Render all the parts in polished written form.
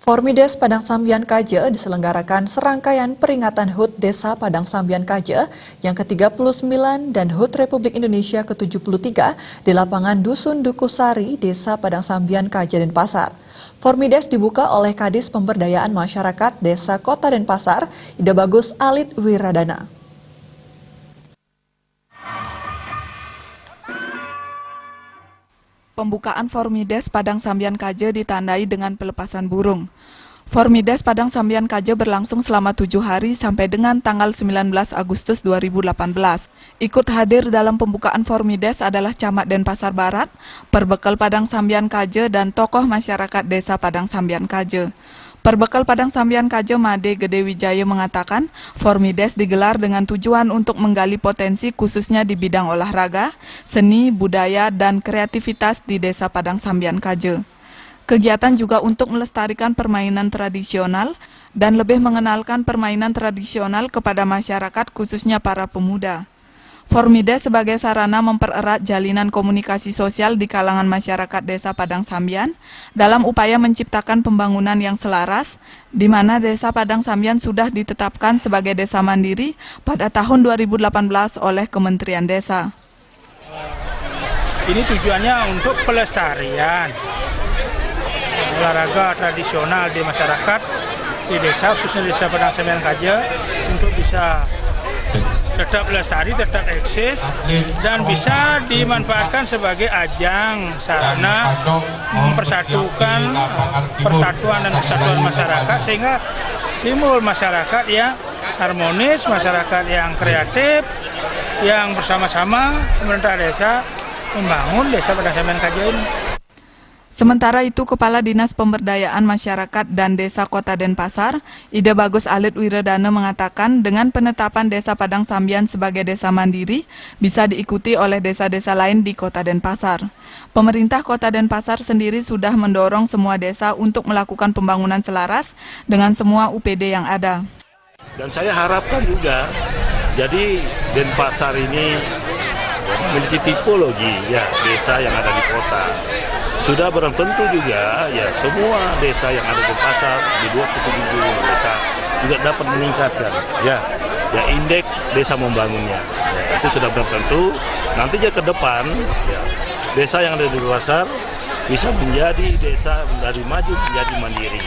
Formides Padang Sambian Kaje diselenggarakan serangkaian peringatan HUT Desa Padang Sambian Kaje yang ke-39 dan HUT Republik Indonesia ke-73 di lapangan Dusun Dukusari, Desa Padang Sambian Kaje, Denpasar. Formides dibuka oleh Kadis Pemberdayaan Masyarakat Desa Kota Denpasar, Ida Bagus Alit Wiradana. Pembukaan Formides Padang Sambian Kaje ditandai dengan pelepasan burung. Formides Padang Sambian Kaje berlangsung selama 7 hari sampai dengan tanggal 19 Agustus 2018. Ikut hadir dalam pembukaan Formides adalah Camat Denpasar Barat, Perbekal Padang Sambian Kaje, dan tokoh masyarakat Desa Padang Sambian Kaje. Perbekal Padang Sambian Kaje Made Gede Wijaya mengatakan, Formides digelar dengan tujuan untuk menggali potensi khususnya di bidang olahraga, seni, budaya, dan kreativitas di Desa Padang Sambian Kaje. Kegiatan juga untuk melestarikan permainan tradisional dan lebih mengenalkan permainan tradisional kepada masyarakat khususnya para pemuda. Formides sebagai sarana mempererat jalinan komunikasi sosial di kalangan masyarakat Desa Padang Sambian dalam upaya menciptakan pembangunan yang selaras, di mana Desa Padang Sambian sudah ditetapkan sebagai desa mandiri pada tahun 2018 oleh Kementerian Desa. Ini tujuannya untuk pelestarian olahraga tradisional di masyarakat di desa, khususnya Desa Padang Sambian Kaje, untuk bisa tetap lestari, tetap eksis, dan bisa dimanfaatkan sebagai ajang sarana mempersatukan persatuan dan kesatuan masyarakat, sehingga timbul masyarakat yang harmonis, masyarakat yang kreatif, yang bersama-sama pemerintah desa membangun Desa Padang Sambian Kaje ini. Sementara itu, Kepala Dinas Pemberdayaan Masyarakat dan Desa Kota Denpasar, Ida Bagus Alit Wiradana mengatakan dengan penetapan Desa Padang Sambian sebagai desa mandiri bisa diikuti oleh desa-desa lain di Kota Denpasar. Pemerintah Kota Denpasar sendiri sudah mendorong semua desa untuk melakukan pembangunan selaras dengan semua UPD yang ada. Dan saya harapkan juga, jadi Denpasar ini memiliki tipologi ya desa yang ada di kota. Sudah barang tentu juga ya semua desa yang ada di pasar di 27 desa juga dapat meningkatkan ya indeks desa membangunnya. Ya, itu sudah barang tentu. Nantinya ke depan ya, desa yang ada di pasar bisa menjadi desa dari maju menjadi mandiri.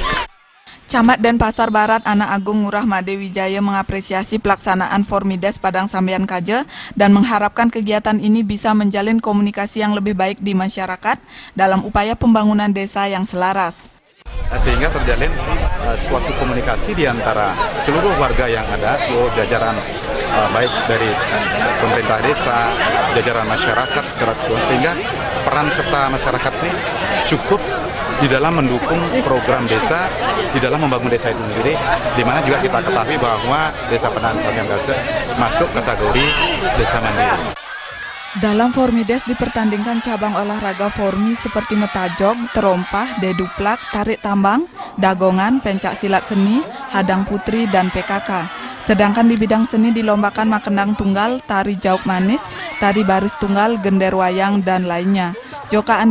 Camat Denpasar Barat Anak Agung Ngurah Made Wijaya mengapresiasi pelaksanaan Formides Padang Sambian Kaje dan mengharapkan kegiatan ini bisa menjalin komunikasi yang lebih baik di masyarakat dalam upaya pembangunan desa yang selaras. Sehingga terjalin suatu komunikasi di antara seluruh warga yang ada, seluruh jajaran baik dari pemerintah desa, jajaran masyarakat secara keseluruhan, sehingga peran serta masyarakat ini cukup di dalam mendukung program desa, di dalam membangun desa itu sendiri, di mana juga kita ketahui bahwa Desa Padang Sambian Kaje masuk kategori desa mandiri. Dalam Formides dipertandingkan cabang olahraga formi seperti metajog, terompah, deduplak, tarik tambang, dagongan, pencak silat seni, hadang putri, dan PKK. Sedangkan di bidang seni dilombakan makendang tunggal, tari jauk manis, tari baris tunggal, gender wayang, dan lainnya. Jokaan